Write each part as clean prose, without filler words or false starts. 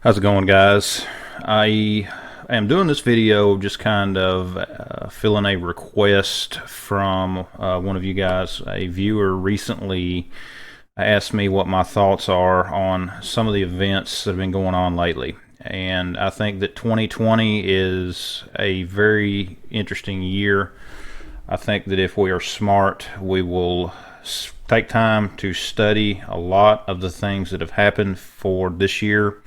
How's it going, guys? I am doing this video just kind of filling a request from one of you guys. A viewer recently asked me what my thoughts are on some of the events that have been going on lately. And I think that 2020 is a very interesting year. I think that if we are smart, we will take time to study a lot of the things that have happened for this year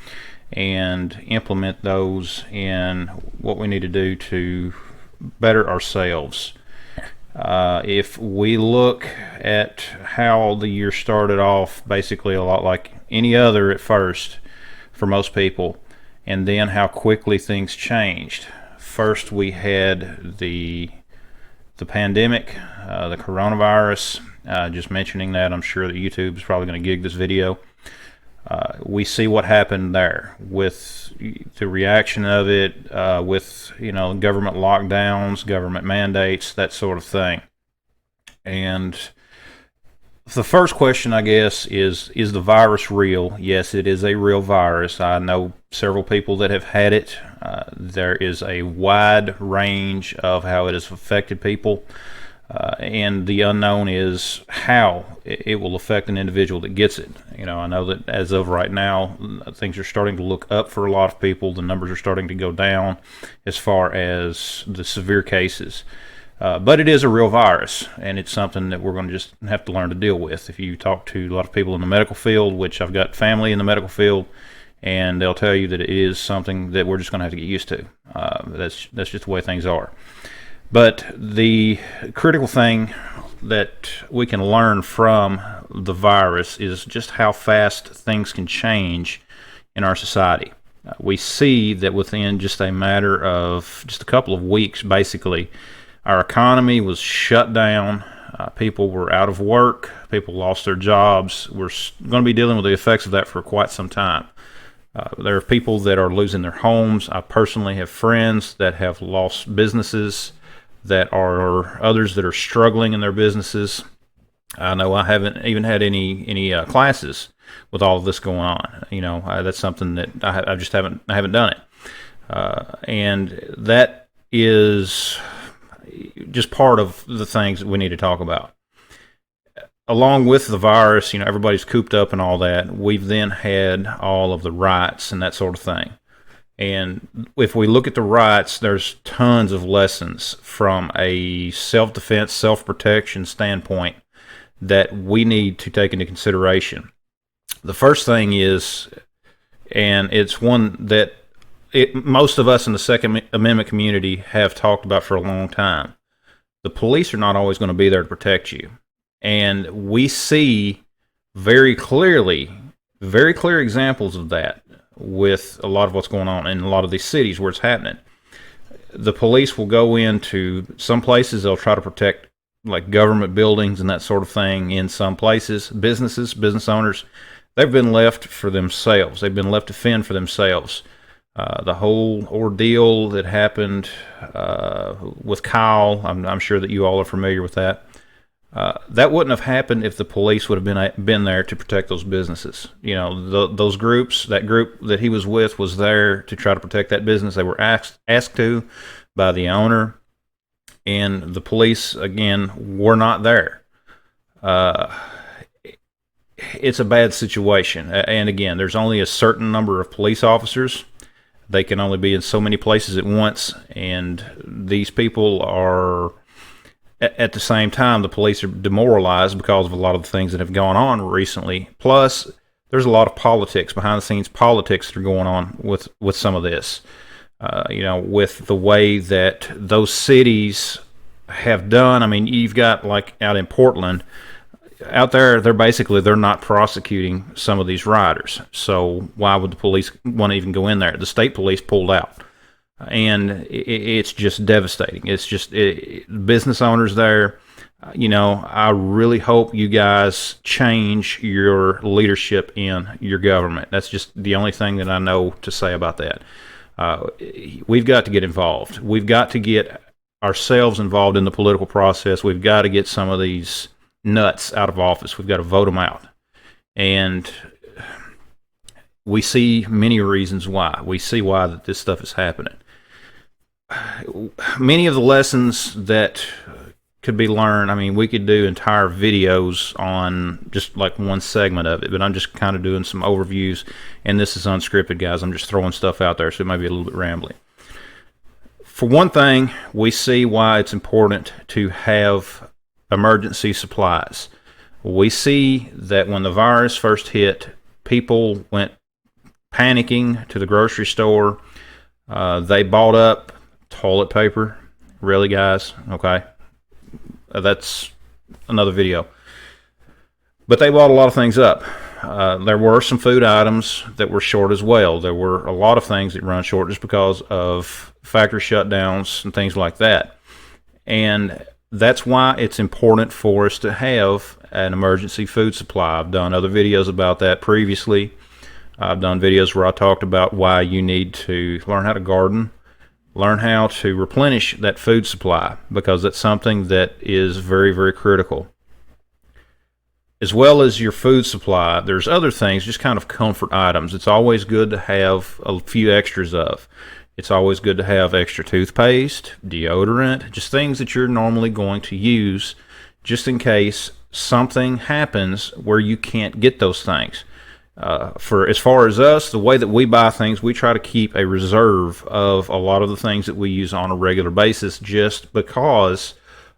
and implement those in what we need to do to better ourselves. If we look at how the year started off, basically a lot like any other at first for most people, and then how quickly things changed. First, we had the pandemic, the coronavirus. Just mentioning that, I'm sure that YouTube is probably going to gig this video. We see what happened there with the reaction of it, with government lockdowns, government mandates, that sort of thing. And the first question, I guess, is the virus real? Yes, it is a real virus. I know several people that have had it. There is a wide range of how it has affected people. And the unknown is how it will affect an individual that gets it. I know that as of right now, things are starting to look up for a lot of people. The numbers are starting to go down as far as the severe cases. But it is a real virus, and it's something that we're going to just have to learn to deal with. If you talk to a lot of people in the medical field, which I've got family in the medical field, and they'll tell you that it is something that we're just going to have to get used to. That's just the way things are. But the critical thing that we can learn from the virus is just how fast things can change in our society. We see that within just a matter of just a couple of weeks, basically, our economy was shut down. People were out of work. People lost their jobs. We're going to be dealing with the effects of that for quite some time. There are people that are losing their homes. I personally have friends that have lost businesses, that are others that are struggling in their businesses. I know I haven't even had any classes with all of this going on. That's something that I just haven't done it, and that is just part of the things that we need to talk about. Along with the virus, everybody's cooped up and all that. We've then had all of the riots and that sort of thing. And if we look at the riots, there's tons of lessons from a self-defense, self-protection standpoint that we need to take into consideration. The first thing is, and it's one that most of us in the Second Amendment community have talked about for a long time, the police are not always going to be there to protect you. And we see very clear examples of that with a lot of what's going on in a lot of these cities where it's happening. The police will go into some places, they'll try to protect like government buildings and that sort of thing. In some places, business owners, they've been left for themselves. They've been left to fend for themselves. The whole ordeal that happened with Kyle, I'm sure that you all are familiar with that. That wouldn't have happened if the police would have been there to protect those businesses. Those groups, that group that he was with was there to try to protect that business. They were asked to by the owner, and the police, again, were not there. It's a bad situation. And again, there's only a certain number of police officers. They can only be in so many places at once, and these people are... At the same time, the police are demoralized because of a lot of the things that have gone on recently. Plus, there's a lot of politics, behind-the-scenes politics that are going on with some of this. With the way that those cities have done. I mean, you've got, like, out in Portland, out there, they're not prosecuting some of these rioters. So why would the police want to even go in there? The state police pulled out. And it's just devastating. It's just business owners there. I really hope you guys change your leadership in your government. That's just the only thing that I know to say about that. We've got to get involved. We've got to get ourselves involved in the political process. We've got to get some of these nuts out of office. We've got to vote them out. And we see many reasons why. We see why that this stuff is happening. Many of the lessons that could be learned, I mean, we could do entire videos on just like one segment of it, but I'm just kind of doing some overviews, and this is unscripted, guys. I'm just throwing stuff out there, so it might be a little bit rambling. For one thing, we see why it's important to have emergency supplies. We see that when the virus first hit, people went panicking to the grocery store. They bought up toilet paper. Really, guys? Okay. That's another video. But they bought a lot of things up. There were some food items that were short as well. There were a lot of things that run short just because of factory shutdowns and things like that. And that's why it's important for us to have an emergency food supply. I've done other videos about that previously. I've done videos where I talked about why you need to learn how to garden, learn how to replenish that food supply, because that's something that is very, very critical. As well as your food supply, there's other things, just kind of comfort items. It's always good to have a few extras of. It's always good to have extra toothpaste, deodorant, just things that you're normally going to use just in case something happens where you can't get those things. For as far as us, the way that we buy things, we try to keep a reserve of a lot of the things that we use on a regular basis just because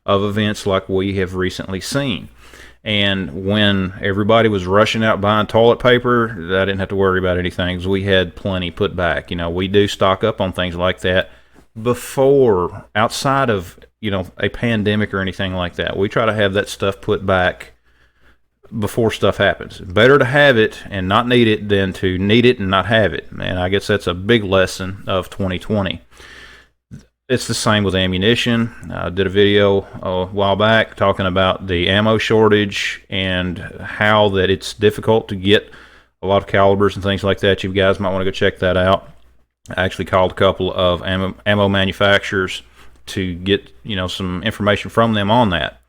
of events like we have recently seen. And when everybody was rushing out buying toilet paper, I didn't have to worry about anything because we had plenty put back. You know, we do stock up on things like that before, outside of, you know, a pandemic or anything like that. We try to have that stuff put back before stuff happens. Better to have it and not need it than to need it and not have it. And I guess that's a big lesson of 2020. It's the same with ammunition. I did a video a while back talking about the ammo shortage and how that it's difficult to get a lot of calibers and things like that. You guys might want to go check that out. I actually called a couple of ammo manufacturers to get, you know, some information from them on that.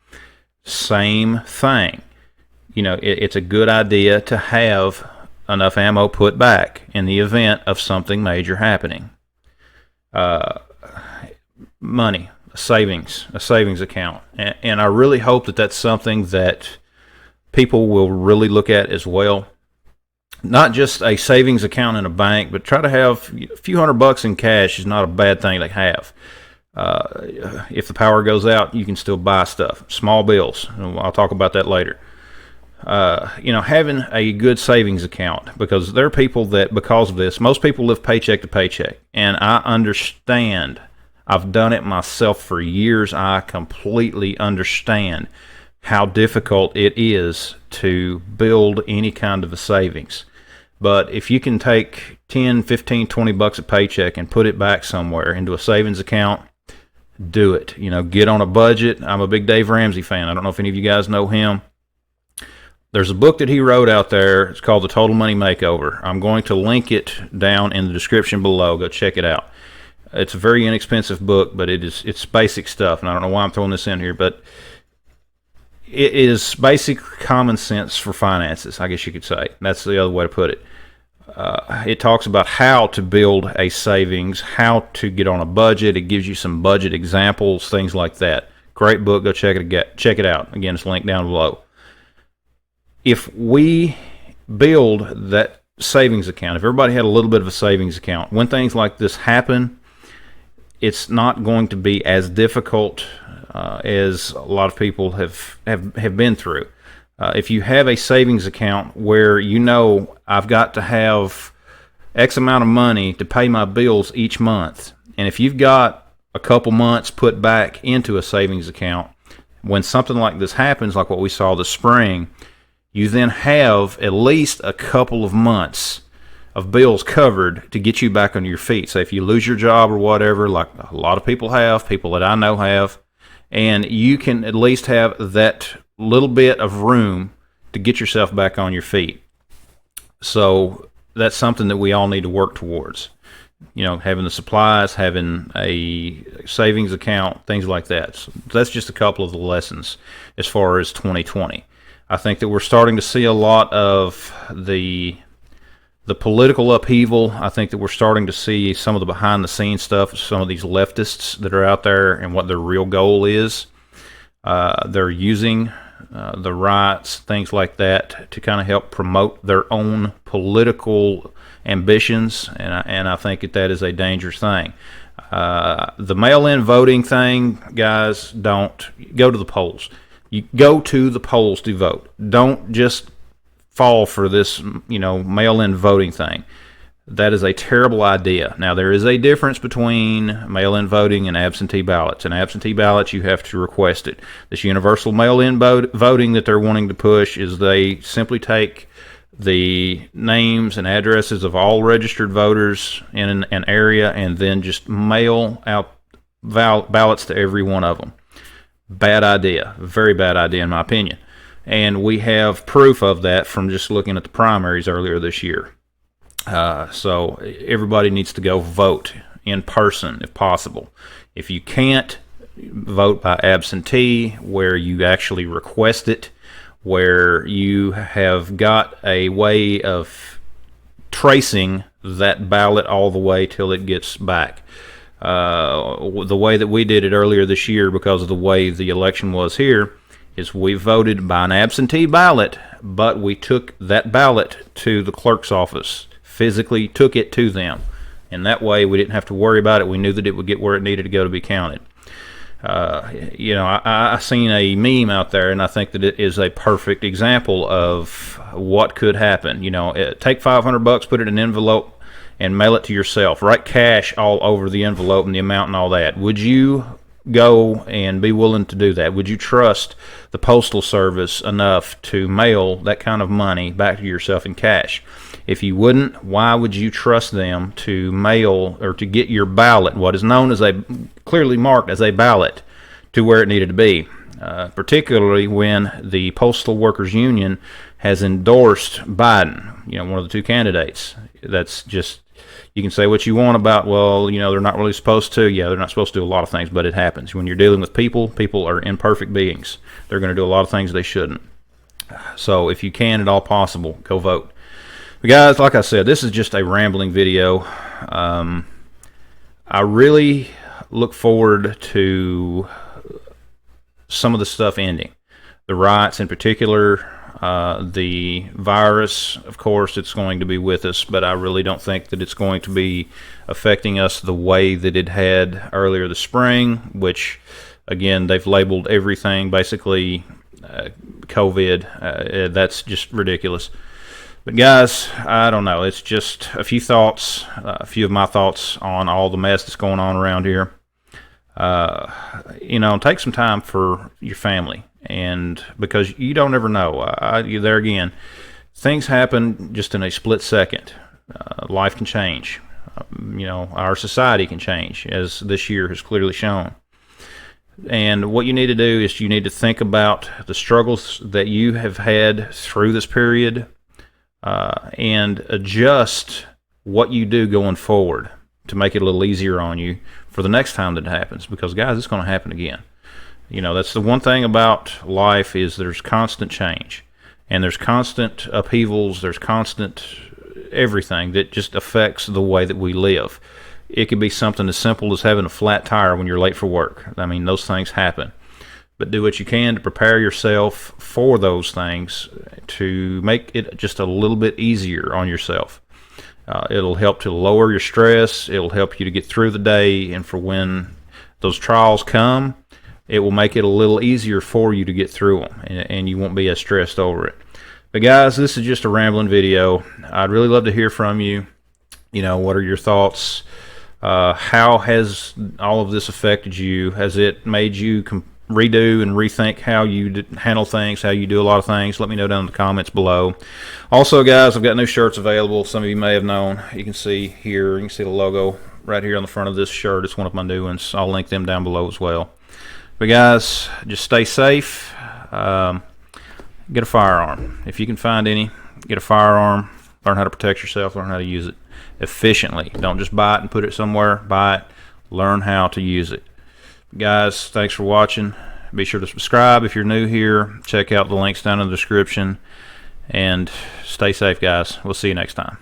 Same thing. You know, it's a good idea to have enough ammo put back in the event of something major happening. Money, a savings account. And I really hope that that's something that people will really look at as well. Not just a savings account in a bank, but try to have a few $100 in cash is not a bad thing to have. If the power goes out, you can still buy stuff. Small bills. I'll talk about that later. You know, having a good savings account, because there are people that, because of this, most people live paycheck to paycheck. And I understand. I've done it myself for years. I completely understand how difficult it is to build any kind of a savings. But if you can take 10, 15, 20 bucks a paycheck and put it back somewhere into a savings account, do it. You know, get on a budget. I'm a big Dave Ramsey fan. I don't know if any of you guys know him. There's a book that he wrote out there. It's called The Total Money Makeover. I'm going to link it down in the description below. Go check it out. It's a very inexpensive book, but it's basic stuff, and I don't know why I'm throwing this in here, but it is basic common sense for finances, I guess you could say. That's the other way to put it. It talks about how to build a savings, how to get on a budget. It gives you some budget examples, things like that. Great book. Go check it out. Again, it's linked down below. If we build that savings account, if everybody had a little bit of a savings account, when things like this happen, it's not going to be as difficult as a lot of people have been through. If you have a savings account where you know I've got to have X amount of money to pay my bills each month, and if you've got a couple months put back into a savings account, when something like this happens, like what we saw this spring, you then have at least a couple of months of bills covered to get you back on your feet. So if you lose your job or whatever, like a lot of people have, people that I know have, and you can at least have that little bit of room to get yourself back on your feet. So that's something that we all need to work towards. You know, having the supplies, having a savings account, things like that. So that's just a couple of the lessons as far as 2020. I think that we're starting to see a lot of the The political upheaval, I think that we're starting to see some of the behind the scenes stuff of some of these leftists that are out there and what their real goal is. They're using the riots, things like that, to kind of help promote their own political ambitions, and I think that is a dangerous thing. The mail-in voting thing, guys, don't go to the polls. You go to the polls to vote. Don't just fall for this, mail-in voting thing. That is a terrible idea. Now, there is a difference between mail-in voting and absentee ballots. In absentee ballots, you have to request it. This universal mail-in voting that they're wanting to push is they simply take the names and addresses of all registered voters in an area and then just mail out ballots to every one of them. Bad idea. Very bad idea in my opinion. And we have proof of that from just looking at the primaries earlier this year. So everybody needs to go vote in person if possible. If you can't, vote by absentee, where you actually request it, where you have got a way of tracing that ballot all the way till it gets back. The way that we did it earlier this year, because of the way the election was here, is we voted by an absentee ballot, but we took that ballot to the clerk's office, physically took it to them, and that way we didn't have to worry about it. We knew that it would get where it needed to go to be counted. I seen a meme out there, and I think that it is a perfect example of what could happen. Take $500, put it in an envelope, and mail it to yourself. Write cash all over the envelope and the amount and all that. Would you go and be willing to do that? Would you trust the Postal Service enough to mail that kind of money back to yourself in cash? If you wouldn't, why would you trust them to mail or to get your ballot, what is known as clearly marked as a ballot, to where it needed to be? Particularly when the Postal Workers Union has endorsed Biden, one of the two candidates. That's just, you can say what you want about, they're not really supposed to. Yeah, they're not supposed to do a lot of things, but it happens. When you're dealing with people are imperfect beings. They're going to do a lot of things they shouldn't. So if you can at all possible, go vote. But guys, like I said, this is just a rambling video. I really look forward to some of the stuff ending. The riots in particular, the virus, of course, it's going to be with us, but I really don't think that it's going to be affecting us the way that it had earlier this spring, which, again, they've labeled everything basically COVID. That's just ridiculous. But guys, I don't know. It's just a few thoughts, a few of my thoughts on all the mess that's going on around here. Take some time for your family, and because you don't ever know. There again, things happen just in a split second. Life can change. Our society can change, as this year has clearly shown. And what you need to do is you need to think about the struggles that you have had through this period, and adjust what you do going forward to make it a little easier on you for the next time that it happens. Because guys, it's going to happen again. That's the one thing about life, is there's constant change, and there's constant upheavals, there's constant everything that just affects the way that we live. It could be something as simple as having a flat tire when you're late for work. I mean, those things happen. But do what you can to prepare yourself for those things, to make it just a little bit easier on yourself. It'll help to lower your stress. It'll help you to get through the day, and for when those trials come, it will make it a little easier for you to get through them, and you won't be as stressed over it. But guys, this is just a rambling video. I'd really love to hear from you. What are your thoughts? How has all of this affected you? Has it made you redo and rethink how you handle things, how you do a lot of things? Let me know down in the comments below. Also, guys, I've got new shirts available. Some of you may have known. You can see here, you can see the logo right here on the front of this shirt. It's one of my new ones. I'll link them down below as well. But guys, just stay safe. Get a firearm. If you can find any, get a firearm. Learn how to protect yourself. Learn how to use it efficiently. Don't just buy it and put it somewhere. Buy it. Learn how to use it. Guys, thanks for watching. Be sure to subscribe if you're new here. Check out the links down in the description. And stay safe, guys. We'll see you next time.